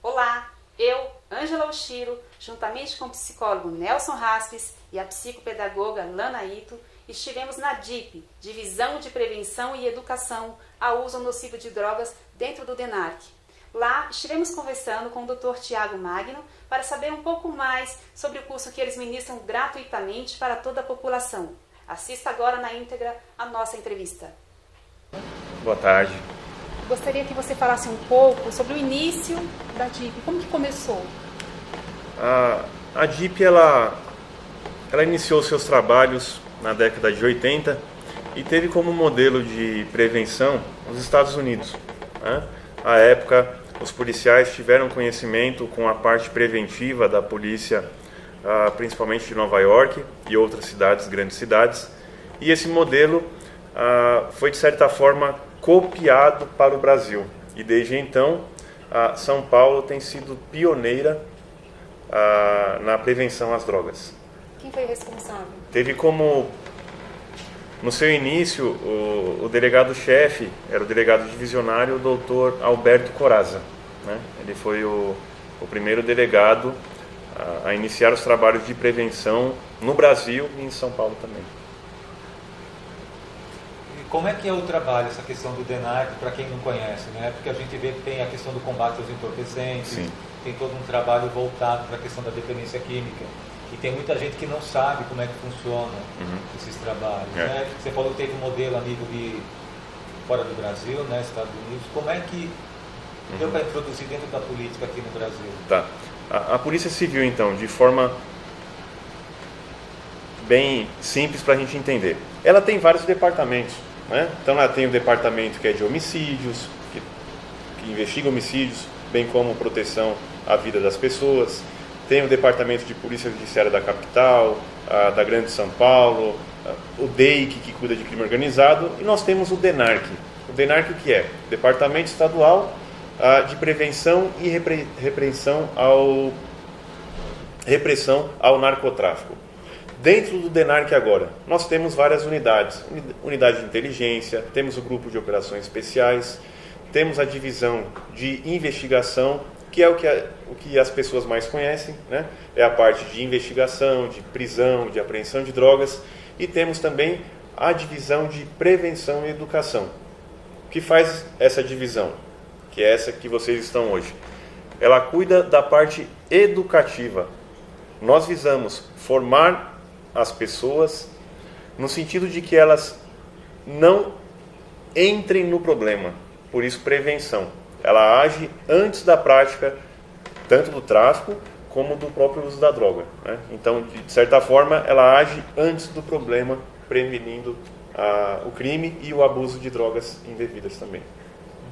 Olá, eu, Ângela Oshiro, juntamente com o psicólogo Nelson Raspes e a psicopedagoga Lana Ito, estivemos na DIP, Divisão de Prevenção e Educação ao Uso Nocivo de Drogas, dentro do DENARC. Lá estivemos conversando com o Dr. Tiago Magno para saber um pouco mais sobre o curso que eles ministram gratuitamente para toda a população. Assista agora na íntegra a nossa entrevista. Boa tarde. Gostaria que você falasse um pouco sobre o início da DIP, como que começou? A DIP ela iniciou seus trabalhos na década de 80 e teve como modelo de prevenção os Estados Unidos, né? À época, os policiais tiveram conhecimento com a parte preventiva da polícia, principalmente de Nova York e outras cidades, grandes cidades, e esse modelo foi de certa forma copiado para o Brasil. E desde então, São Paulo tem sido pioneira na prevenção às drogas. Quem foi o responsável? Teve como, no seu início, o delegado-chefe, era o delegado divisionário, o doutor Alberto Corazza, né? Ele foi o primeiro delegado a iniciar os trabalhos de prevenção no Brasil e em São Paulo também. Como é que é o trabalho, essa questão do DENARC, para quem não conhece, né? Porque a gente vê que tem a questão do combate aos entorpecentes, Sim. Tem todo um trabalho voltado para a questão da dependência química. E tem muita gente que não sabe como é que funciona esses trabalhos, né? Você falou que teve um modelo a nível de fora do Brasil, né? Estados Unidos. Como é que deu para introduzir dentro da política aqui no Brasil? Tá. A Polícia Civil, então, de forma bem simples para a gente entender, ela tem vários departamentos, né? Então ela tem o departamento que é de homicídios, que investiga homicídios, bem como proteção à vida das pessoas. Tem o departamento de Polícia Judiciária da capital, da Grande São Paulo, o DEIC, que cuida de crime organizado, e nós temos o DENARC. O DENARC, que é Departamento Estadual de Prevenção e Repressão ao Narcotráfico. Dentro do DENARC agora, nós temos várias unidades. Unidade de inteligência, temos o grupo de operações especiais, temos a divisão de investigação, que é o que as pessoas mais conhecem, né? É a parte de investigação, de prisão, de apreensão de drogas, e temos também a divisão de prevenção e educação. O que faz essa divisão, que é essa que vocês estão hoje? Ela cuida da parte educativa. Nós visamos formar as pessoas no sentido de que elas não entrem no problema, por isso prevenção. Ela age antes da prática, tanto do tráfico como do próprio uso da droga, né? Então, de certa forma, ela age antes do problema, prevenindo o crime e o abuso de drogas indevidas também.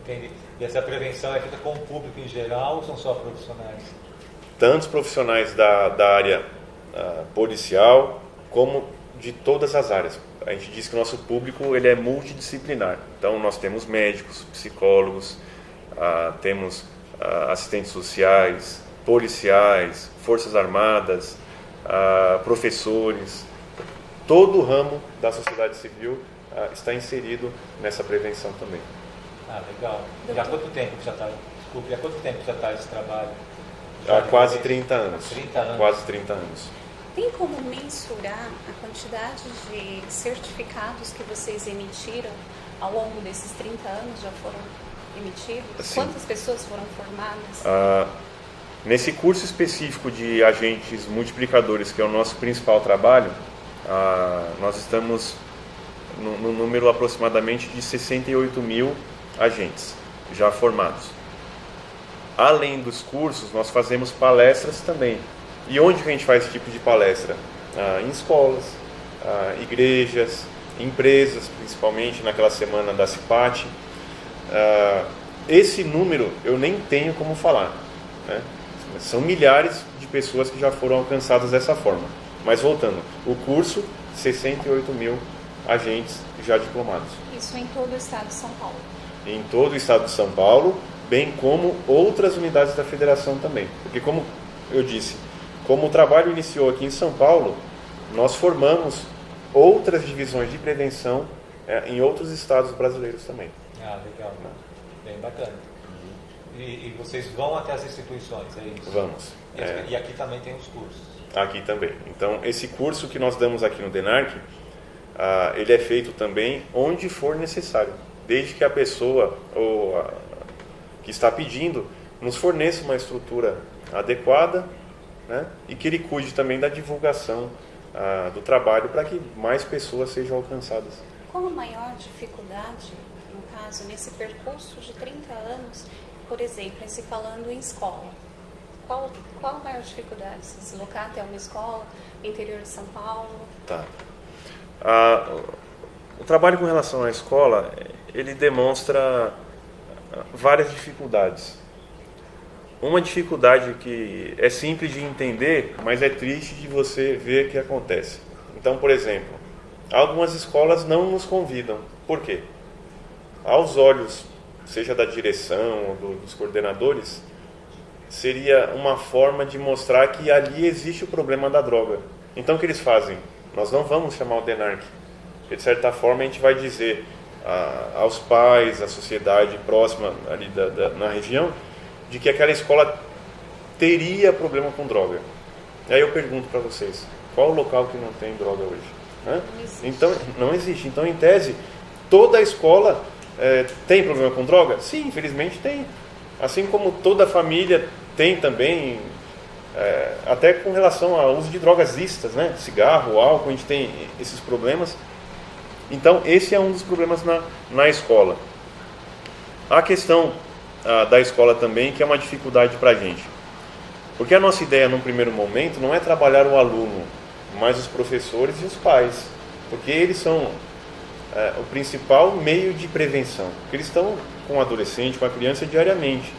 Entendi. E essa prevenção é feita com o público em geral ou são só profissionais? Tantos profissionais da área policial como de todas as áreas. A gente diz que o nosso público ele é multidisciplinar. Então, nós temos médicos, psicólogos, temos assistentes sociais, policiais, forças armadas, professores. Todo o ramo da sociedade civil está inserido nessa prevenção também. Legal. E há quanto tempo já está? Desculpe, há quanto tempo já está esse trabalho? Há quase 30 anos. 30 anos. Quase 30 anos. Tem como mensurar a quantidade de certificados que vocês emitiram ao longo desses 30 anos, já foram emitidos? Sim. Quantas pessoas foram formadas? Nesse curso específico de agentes multiplicadores, que é o nosso principal trabalho, nós estamos no número aproximadamente de 68 mil agentes já formados. Além dos cursos, nós fazemos palestras também. E onde que a gente faz esse tipo de palestra? Em escolas, igrejas, empresas, principalmente naquela semana da CIPAT. Esse número eu nem tenho como falar, né? São milhares de pessoas que já foram alcançadas dessa forma. Mas voltando, o curso, 68 mil agentes já diplomados. Isso em todo o estado de São Paulo? Em todo o estado de São Paulo, bem como outras unidades da federação também. Porque, como eu disse, como o trabalho iniciou aqui em São Paulo, nós formamos outras divisões de prevenção em outros estados brasileiros também. Legal. Bem bacana. E vocês vão até as instituições, é isso? Vamos. E aqui também tem os cursos? Aqui também. Então, esse curso que nós damos aqui no DENARC, ele é feito também onde for necessário, desde que a pessoa que está pedindo nos forneça uma estrutura adequada, né, e que ele cuide também da divulgação do trabalho para que mais pessoas sejam alcançadas. Qual a maior dificuldade, no caso, nesse percurso de 30 anos, por exemplo, se falando em escola? Qual a maior dificuldade? Se deslocar até uma escola no interior de São Paulo? Tá. O trabalho com relação à escola, ele demonstra várias dificuldades. Uma dificuldade que é simples de entender, mas é triste de você ver o que acontece. Então, por exemplo, algumas escolas não nos convidam. Por quê? Aos olhos, seja da direção ou dos coordenadores, seria uma forma de mostrar que ali existe o problema da droga. Então, o que eles fazem? Nós não vamos chamar o DENARC. De certa forma, a gente vai dizer aos pais, à sociedade próxima ali na região, de que aquela escola teria problema com droga. E aí eu pergunto para vocês, qual o local que não tem droga hoje? Né? Não existe. Então, não existe. Então, em tese, toda a escola tem problema com droga? Sim, infelizmente tem. Assim como toda família tem também, até com relação ao uso de drogas lícitas, né? Cigarro, álcool, a gente tem esses problemas. Então, esse é um dos problemas na escola. A questão da escola também, que é uma dificuldade para a gente. Porque a nossa ideia, num primeiro momento, não é trabalhar o aluno, mas os professores e os pais. Porque eles são o principal meio de prevenção. Porque eles estão com o adolescente, com a criança diariamente,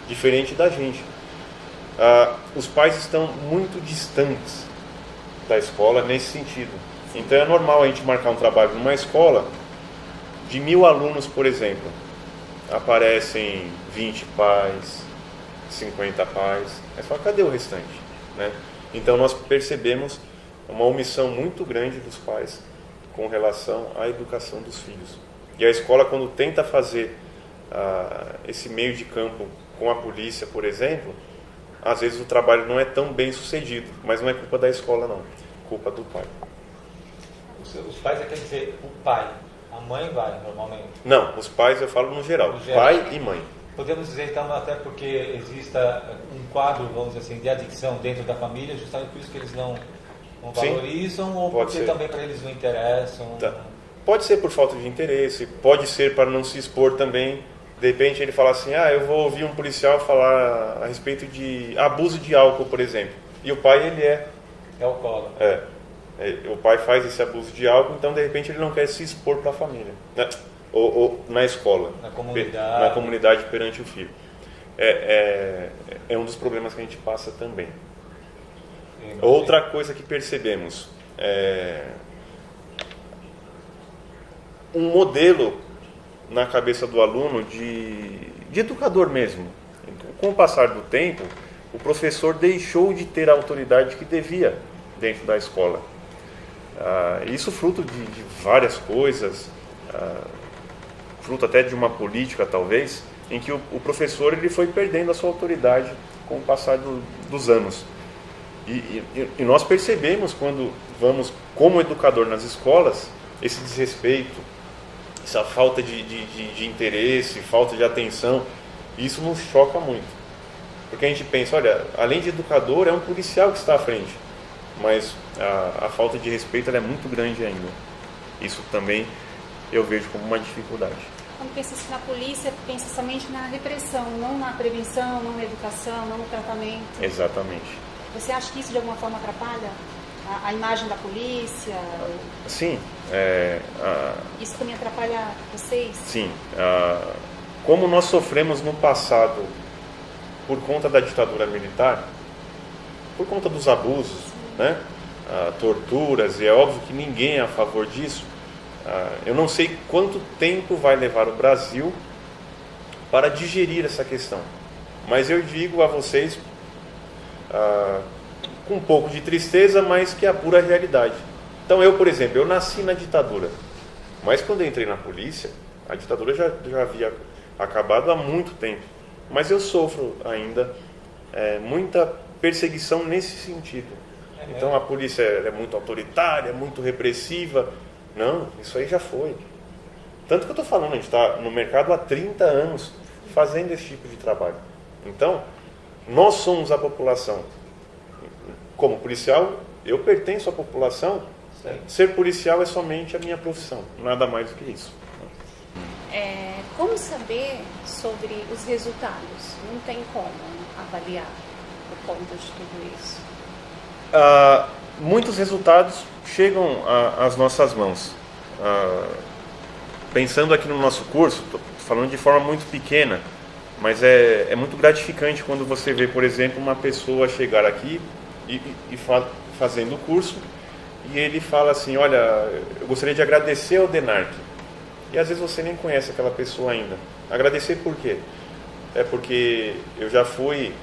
diferente da gente. Os pais estão muito distantes da escola nesse sentido. Então é normal a gente marcar um trabalho numa escola de 1000 alunos, por exemplo. Aparecem 20 pais, 50 pais. É só, cadê o restante? Né? Então nós percebemos uma omissão muito grande dos pais com relação à educação dos filhos. E a escola, quando tenta fazer esse meio de campo com a polícia, por exemplo, às vezes o trabalho não é tão bem sucedido, mas não é culpa da escola não, é culpa do pai. Os pais, quer dizer, o pai, a mãe vai normalmente? Não, os pais eu falo no geral, pai e mãe. Podemos dizer então, até porque exista um quadro, vamos dizer assim, de adicção dentro da família, justamente por isso que eles não valorizam, sim, ou porque ser. também para eles não interessam? Tá. Pode ser por falta de interesse, pode ser para não se expor também. De repente ele fala assim, eu vou ouvir um policial falar a respeito de abuso de álcool, por exemplo. E o pai, ele é alcoólatra. O pai faz esse abuso de álcool, então de repente ele não quer se expor para a família, né? ou na escola, na comunidade perante o filho. É um dos problemas que a gente passa também. Outra coisa que percebemos, um modelo na cabeça do aluno de educador mesmo. Com o passar do tempo, o professor deixou de ter a autoridade que devia dentro da escola. Isso fruto de várias coisas, fruto até de uma política talvez, em que o professor ele foi perdendo a sua autoridade com o passar dos anos. E nós percebemos quando vamos como educador nas escolas, esse desrespeito, essa falta de interesse, falta de atenção, isso nos choca muito. Porque a gente pensa, olha, além de educador, é um policial que está à frente. Mas a falta de respeito ela é muito grande ainda. Isso também eu vejo como uma dificuldade. Quando pensa na polícia, pensa somente na repressão, não na prevenção, não na educação, não no tratamento. Exatamente. Você acha que isso de alguma forma atrapalha a imagem da polícia? Sim. Isso também atrapalha vocês? Sim. Como nós sofremos no passado por conta da ditadura militar, por conta dos abusos, né? Torturas, e é óbvio que ninguém é a favor disso. Eu não sei quanto tempo vai levar o Brasil para digerir essa questão, mas eu digo a vocês com um pouco de tristeza, mas que é a pura realidade. Então eu, por exemplo, eu nasci na ditadura, mas quando eu entrei na polícia, a ditadura já havia acabado há muito tempo. mas eu sofro ainda muita perseguição nesse sentido. Então a polícia é muito autoritária, muito repressiva. Não, isso aí já foi. Tanto que eu estou falando, a gente está no mercado há 30 anos fazendo esse tipo de trabalho. Então, nós somos a população. Como policial, eu pertenço à população. Ser policial é somente a minha profissão, nada mais do que isso. Como saber sobre os resultados? Não tem como avaliar por conta de tudo isso. Muitos resultados chegam às nossas mãos. Pensando aqui no nosso curso, estou falando de forma muito pequena, mas é muito gratificante quando você vê, por exemplo, uma pessoa chegar aqui e fazendo o curso, e ele fala assim, olha, eu gostaria de agradecer ao DENARC. E às vezes você nem conhece aquela pessoa ainda. Agradecer por quê? É porque eu já fui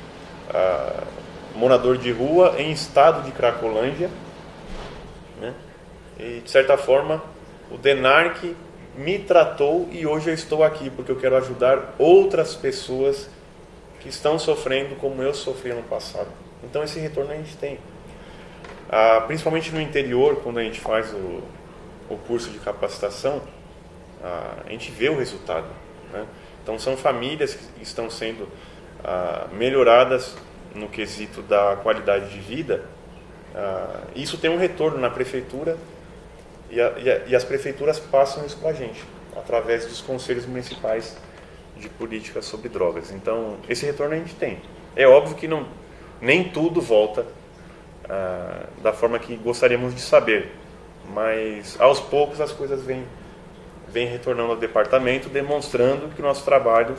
morador de rua em estado de Cracolândia, né? E de certa forma o DENARC me tratou e hoje eu estou aqui porque eu quero ajudar outras pessoas que estão sofrendo como eu sofri no passado. Então esse retorno a gente tem. Principalmente no interior, quando a gente faz o curso de capacitação, a gente vê o resultado, né? Então são famílias que estão sendo melhoradas no quesito da qualidade de vida. Isso tem um retorno na prefeitura e as prefeituras passam isso para a gente, através dos conselhos municipais de políticas sobre drogas. Então esse retorno a gente tem. É óbvio que nem tudo volta da forma que gostaríamos de saber, mas aos poucos as coisas vêm retornando ao departamento, demonstrando que o nosso trabalho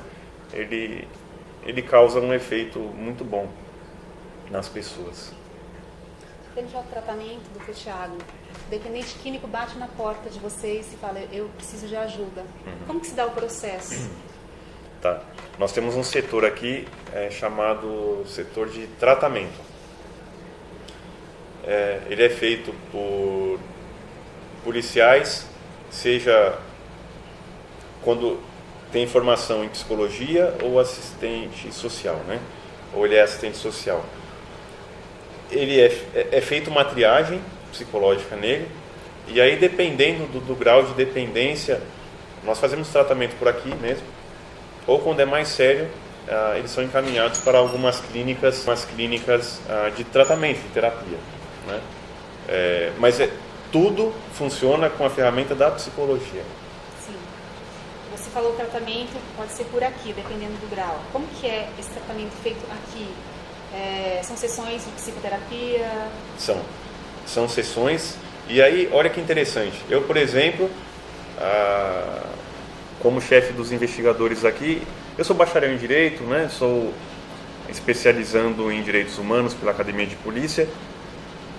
ele causa um efeito muito bom nas pessoas. Tendo já o tratamento do Thiago, o dependente químico bate na porta de vocês e fala, eu preciso de ajuda. Como que se dá o processo? Tá. Nós temos um setor aqui chamado setor de tratamento. Ele é feito por policiais, seja quando tem formação em psicologia ou assistente social, né? Ou ele é assistente social. Ele é feito uma triagem psicológica nele, e aí dependendo do grau de dependência, nós fazemos tratamento por aqui mesmo, ou quando é mais sério, eles são encaminhados para algumas clínicas de tratamento, de terapia, né? Mas tudo funciona com a ferramenta da psicologia. Sim. Você falou o tratamento pode ser por aqui, dependendo do grau. Como que é esse tratamento feito aqui? São sessões de psicoterapia? São sessões. E aí, olha que interessante. Eu, por exemplo, como chefe dos investigadores aqui, eu sou bacharel em Direito, né? Sou especializando em Direitos Humanos pela Academia de Polícia.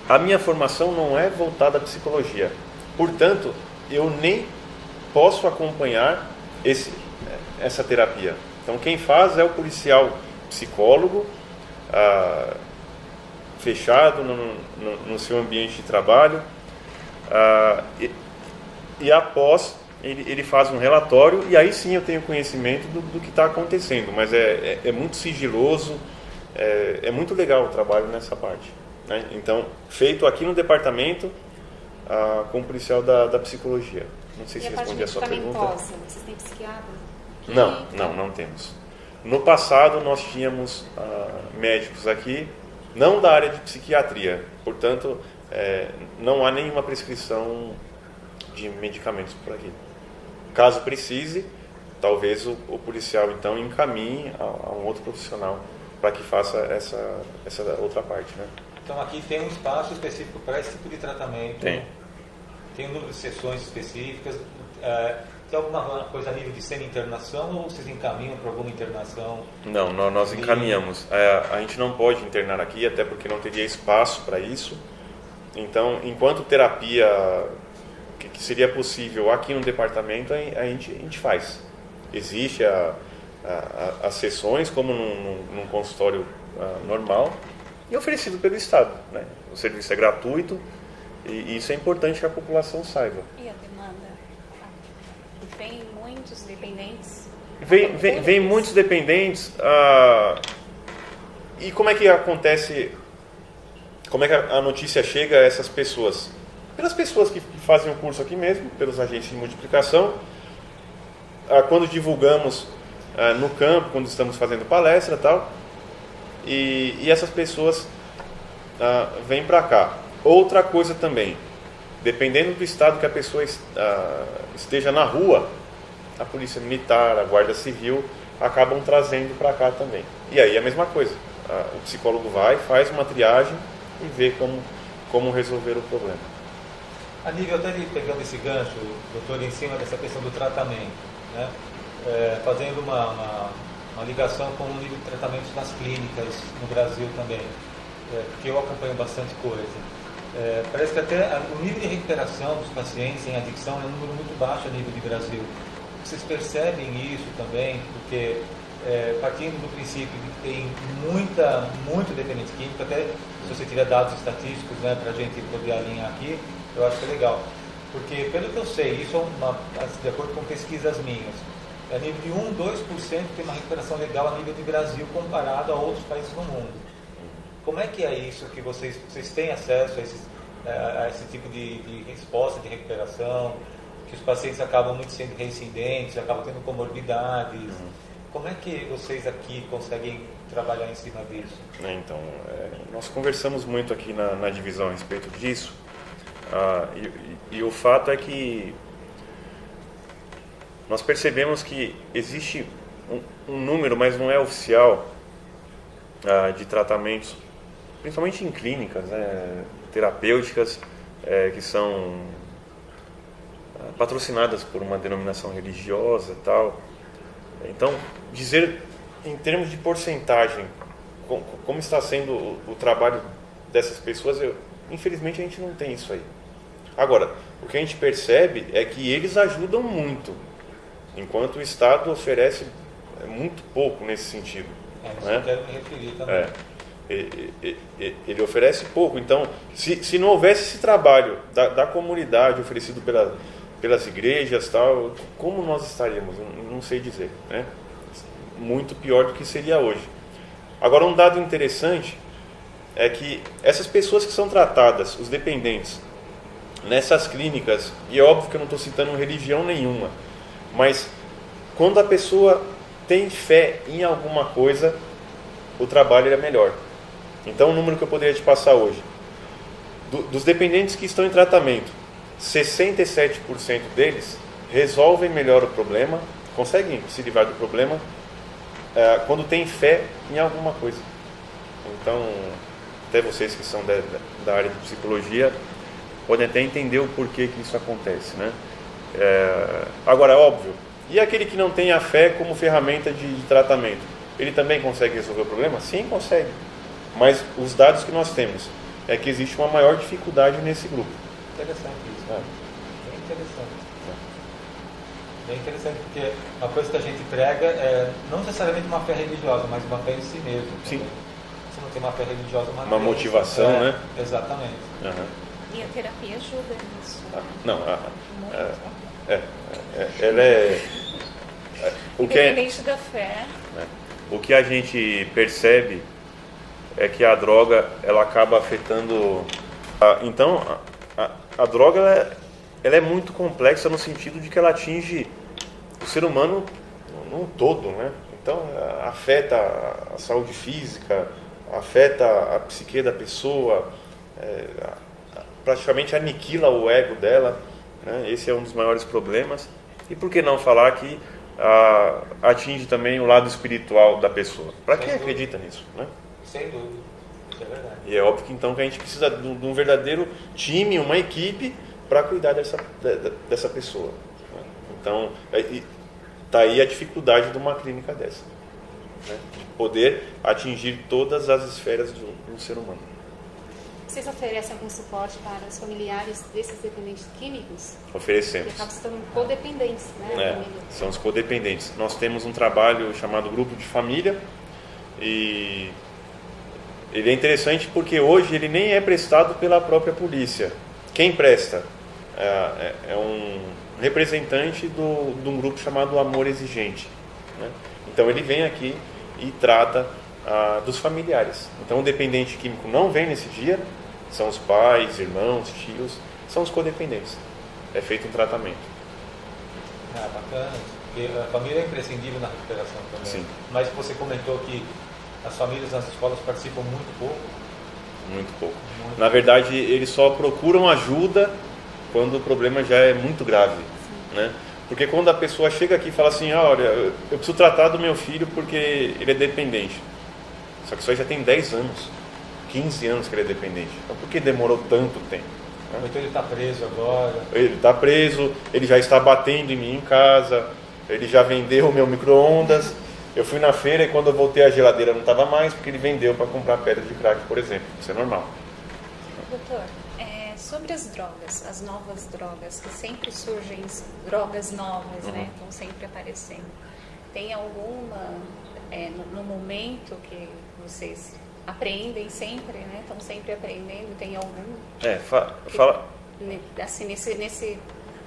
A minha formação não é voltada à psicologia. Portanto, eu nem posso acompanhar essa terapia. Então, quem faz é o policial psicólogo, fechado no seu ambiente de trabalho, e após ele faz um relatório, e aí sim eu tenho conhecimento do que está acontecendo, mas é muito sigiloso, é muito legal o trabalho nessa parte, né? Então, feito aqui no departamento com o policial da psicologia. Não sei se respondi a sua pergunta. Vocês têm psiquiatra? Não temos. No passado nós tínhamos médicos aqui, não da área de psiquiatria, portanto não há nenhuma prescrição de medicamentos por aqui. Caso precise, talvez o policial então encaminhe a um outro profissional para que faça essa outra parte, né? Então aqui tem um espaço específico para esse tipo de tratamento. Tem um número de sessões específicas. Tem alguma coisa a nível de semi-internação ou vocês encaminham para alguma internação? Não, nós encaminhamos. A gente não pode internar aqui, até porque não teria espaço para isso. Então, enquanto terapia que seria possível aqui no departamento, a gente faz. Existe as sessões, como num consultório normal, e oferecido pelo Estado, né? O serviço é gratuito e isso é importante que a população saiba. E a demanda? Tem muitos dependentes Vem muitos dependentes. E como é que acontece? Como é que a notícia chega a essas pessoas? Pelas pessoas que fazem o curso aqui mesmo, pelos agentes de multiplicação. Quando divulgamos no campo, quando estamos fazendo palestra e tal. E essas pessoas vêm para cá. Outra coisa também, dependendo do estado que a pessoa esteja na rua, a polícia militar, a guarda civil acabam trazendo para cá também. E aí é a mesma coisa. O psicólogo vai, faz uma triagem e vê como resolver o problema. Aníbal, até pegando esse gancho, doutor, em cima dessa questão do tratamento, né? Fazendo uma ligação com o nível de tratamentos nas clínicas no Brasil também, porque eu acompanho bastante coisa. Parece que até o nível de recuperação dos pacientes em adicção é um número muito baixo a nível de Brasil. Vocês percebem isso também? Porque partindo do princípio de que tem muito dependente químico, até se você tiver dados estatísticos, né, para a gente poder alinhar aqui, eu acho que é legal. Porque, pelo que eu sei, isso é de acordo com pesquisas minhas, a nível de 1-2% tem uma recuperação legal a nível de Brasil comparado a outros países do mundo. Como é que é isso que vocês têm acesso a esse tipo de resposta de recuperação, que os pacientes acabam muito sendo reincidentes, acabam tendo comorbidades? Como é que vocês aqui conseguem trabalhar em cima disso? Então, nós conversamos muito aqui na divisão a respeito disso, e o fato é que nós percebemos que existe um número, mas não é oficial, de tratamentos, principalmente em clínicas, né, terapêuticas, que são patrocinadas por uma denominação religiosa e tal. Então, dizer em termos de porcentagem como está sendo o trabalho dessas pessoas, infelizmente a gente não tem isso aí. Agora, o que a gente percebe é que eles ajudam muito, enquanto o Estado oferece muito pouco nesse sentido. Isso eu quero me referir também. Ele oferece pouco. Então, se não houvesse esse trabalho da comunidade oferecido pelas igrejas, tal, como nós estaríamos? Eu não sei dizer, né? Muito pior do que seria hoje. Agora, um dado interessante é que essas pessoas que são tratadas, os dependentes, nessas clínicas, e é óbvio que eu não estou citando religião nenhuma, mas quando a pessoa tem fé em alguma coisa, o trabalho é melhor. Então, o número que eu poderia te passar hoje, dos dependentes que estão em tratamento, 67% deles resolvem melhor o problema, conseguem se livrar do problema, quando tem fé em alguma coisa. Então, até vocês que são da área de psicologia podem até entender o porquê que isso acontece, né? Agora, é óbvio, e aquele que não tem a fé como ferramenta de tratamento, ele também consegue resolver o problema? Sim, consegue. Mas os dados que nós temos é que existe uma maior dificuldade nesse grupo. Interessante isso. Bem interessante. Bem interessante, porque a coisa que a gente prega é não necessariamente uma fé religiosa, mas uma fé em si mesmo. Sim. Você não tem uma fé religiosa, uma motivação, né? Exatamente. E a terapia ajuda nisso. Ela é... Independente da fé. O que a gente percebe é que a droga, ela acaba afetando... Então, a droga, ela é muito complexa no sentido de que ela atinge o ser humano num todo, né? Então, afeta a saúde física, afeta a psique da pessoa, praticamente aniquila o ego dela, né? Esse é um dos maiores problemas. E por que não falar que atinge também o lado espiritual da pessoa? Para quem acredita nisso, né? Sem dúvida, isso é verdade. E é óbvio que então que a gente precisa de um verdadeiro time, uma equipe para cuidar dessa pessoa. Então, está aí a dificuldade de uma clínica dessa, né? De poder atingir todas as esferas de um ser humano. Vocês oferecem algum suporte para os familiares desses dependentes químicos? Oferecemos. Que acabam se tornando codependentes, né? São os codependentes. Nós temos um trabalho chamado Grupo de Família, e ele é interessante porque hoje ele nem é prestado pela própria polícia. Quem presta é um representante de um grupo chamado Amor Exigente. né? Então ele vem aqui e trata dos familiares. Então o dependente químico não vem nesse dia, são os pais, irmãos, tios, são os codependentes. É feito um tratamento. Bacana, porque a família é imprescindível na recuperação também. Sim. Mas você comentou que as famílias nas escolas participam muito pouco. Muito pouco. Na verdade, eles só procuram ajuda quando o problema já é muito grave, né? Porque quando a pessoa chega aqui e fala assim, olha, eu preciso tratar do meu filho porque ele é dependente. Só que isso aí já tem 10 anos, 15 anos que ele é dependente. Então por que demorou tanto tempo? Então ele está preso agora. Ele está preso, ele já está batendo em mim em casa, ele já vendeu o meu micro-ondas. Eu fui na feira e quando eu voltei a geladeira não estava mais, porque ele vendeu para comprar pedra de crack, por exemplo. Isso é normal. Doutor, sobre as drogas, as novas drogas, que sempre surgem drogas novas, né? Estão sempre aparecendo. Tem alguma, no momento que vocês apreendem sempre, né? Estão sempre aprendendo, tem algum... Fala... Assim, nesse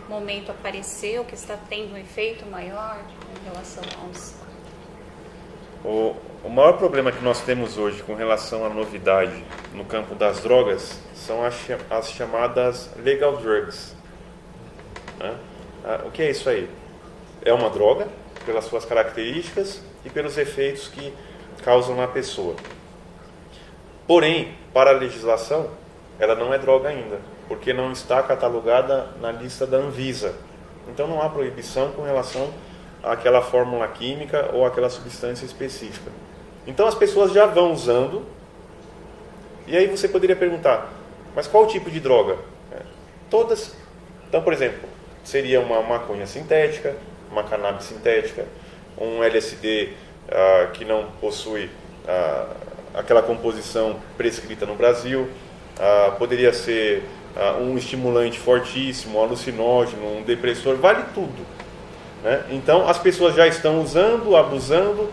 momento apareceu que está tendo um efeito maior em relação aos... O maior problema que nós temos hoje com relação à novidade no campo das drogas são as chamadas legal drugs, né? O que é isso aí? É uma droga pelas suas características e pelos efeitos que causam na pessoa. Porém, para a legislação, ela não é droga ainda, porque não está catalogada na lista da Anvisa. Então não há proibição com relação àquela fórmula química ou àquela substância específica. Então as pessoas já vão usando, e aí você poderia perguntar, mas qual tipo de droga? Todas. Então, por exemplo, seria uma maconha sintética, uma cannabis sintética, um LSD que não possui aquela composição prescrita no Brasil, poderia ser um estimulante fortíssimo, um alucinógeno, um depressor, vale tudo, né? Então as pessoas já estão usando, abusando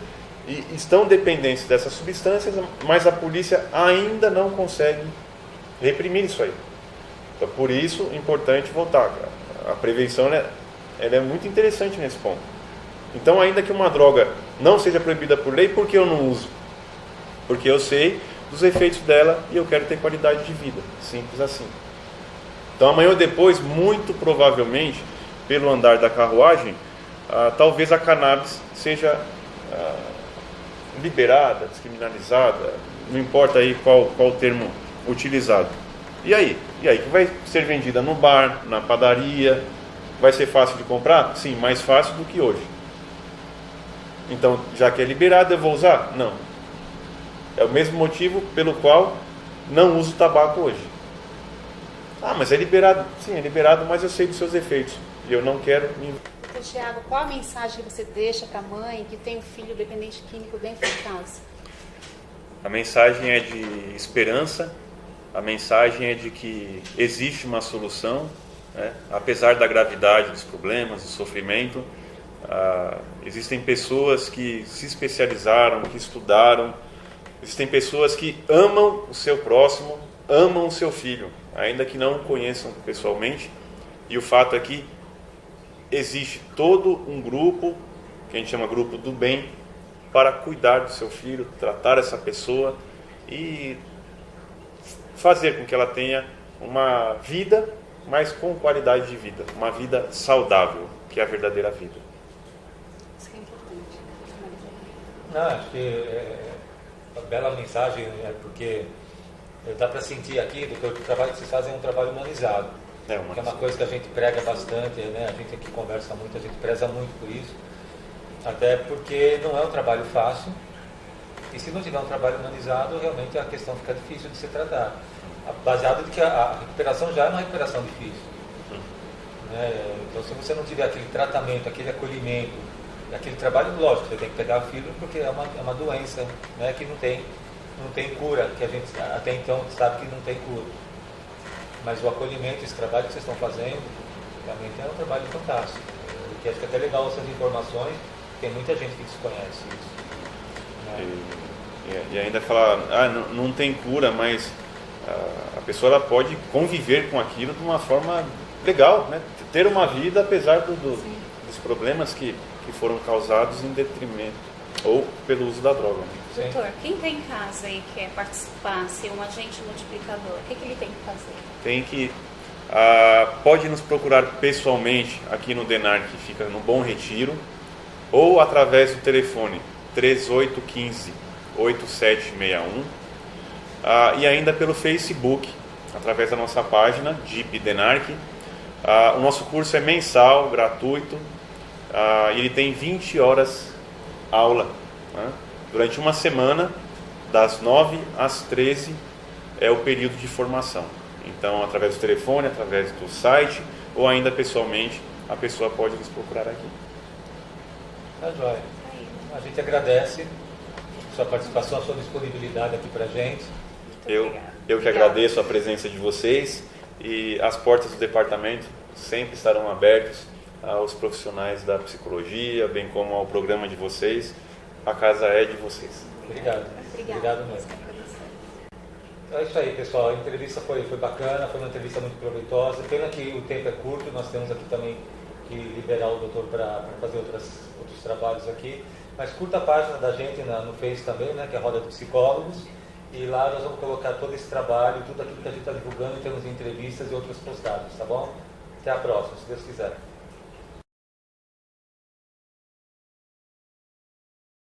e estão dependentes dessas substâncias, mas a polícia ainda não consegue reprimir isso aí. Então, por isso é importante voltar. A prevenção ela é muito interessante nesse ponto. Então, ainda que uma droga não seja proibida por lei, por que eu não uso? Porque eu sei dos efeitos dela e eu quero ter qualidade de vida. Simples assim. Então, amanhã ou depois, muito provavelmente, pelo andar da carruagem, talvez a cannabis seja liberada, descriminalizada, não importa aí qual o termo utilizado. E aí? E aí que vai ser vendida no bar, na padaria, vai ser fácil de comprar? Sim, mais fácil do que hoje. Então, já que é liberado, eu vou usar? Não. É o mesmo motivo pelo qual não uso tabaco hoje. Mas é liberado. Sim, é liberado, mas eu sei dos seus efeitos. E eu não quero me... Então, Tiago, qual a mensagem que você deixa para a mãe que tem um filho dependente químico dentro de casa? A mensagem é de esperança, a mensagem é de que existe uma solução, né? Apesar da gravidade dos problemas, do sofrimento, existem pessoas que se especializaram, que estudaram, existem pessoas que amam o seu próximo, amam o seu filho, ainda que não o conheçam pessoalmente, e o fato é que existe todo um grupo, que a gente chama grupo do bem, para cuidar do seu filho, tratar essa pessoa e fazer com que ela tenha uma vida, mas com qualidade de vida, uma vida saudável, que é a verdadeira vida. Isso é importante. Acho que é uma bela mensagem, porque dá para sentir aqui do que o trabalho que vocês fazem é um trabalho humanizado. Que é uma coisa que a gente prega bastante, né? A gente aqui conversa muito, a gente preza muito por isso. Até porque não é um trabalho fácil. E se não tiver um trabalho humanizado, realmente a questão fica difícil de se tratar. Baseado em que a recuperação já é uma recuperação difícil. Né? Então, se você não tiver aquele tratamento, aquele acolhimento, aquele trabalho, lógico, você tem que pegar filho porque é uma doença, né, que não tem cura, que a gente até então sabe que não tem cura. Mas o acolhimento, esse trabalho que vocês estão fazendo, realmente é um trabalho fantástico. Que acho que é até legal essas informações, tem muita gente que desconhece isso. Né? E ainda falar, não tem cura, mas a pessoa ela pode conviver com aquilo de uma forma legal, né? Ter uma vida apesar dos os problemas que foram causados em detrimento ou pelo uso da droga. Né? Doutor, quem está em casa e quer participar, ser um agente multiplicador, o que ele tem que fazer? Tem que pode nos procurar pessoalmente aqui no DENAR, que fica no Bom Retiro, ou através do telefone 3815-8761, e ainda pelo Facebook, através da nossa página DIP DENARC. O nosso curso é mensal, gratuito, e ele tem 20 horas aula, né? Durante uma semana, das 9 às 13 é o período de formação. Então, através do telefone, através do site ou ainda pessoalmente, a pessoa pode nos procurar aqui. Tá joia. A gente agradece a sua participação, a sua disponibilidade aqui pra gente. Eu que agradeço a presença de vocês, e as portas do departamento sempre estarão abertas aos profissionais da psicologia, bem como ao programa de vocês. A casa é de vocês. Obrigado. Obrigado mesmo. Então é isso aí, pessoal. A entrevista foi bacana, foi uma entrevista muito proveitosa. Pena que o tempo é curto, nós temos aqui também que liberar o doutor para fazer outros trabalhos aqui. Mas curta a página da gente no Face também, né, que é a Roda de Psicólogos. E lá nós vamos colocar todo esse trabalho, tudo aquilo que a gente está divulgando em termos de entrevistas e outras postagens, tá bom? Até a próxima, se Deus quiser.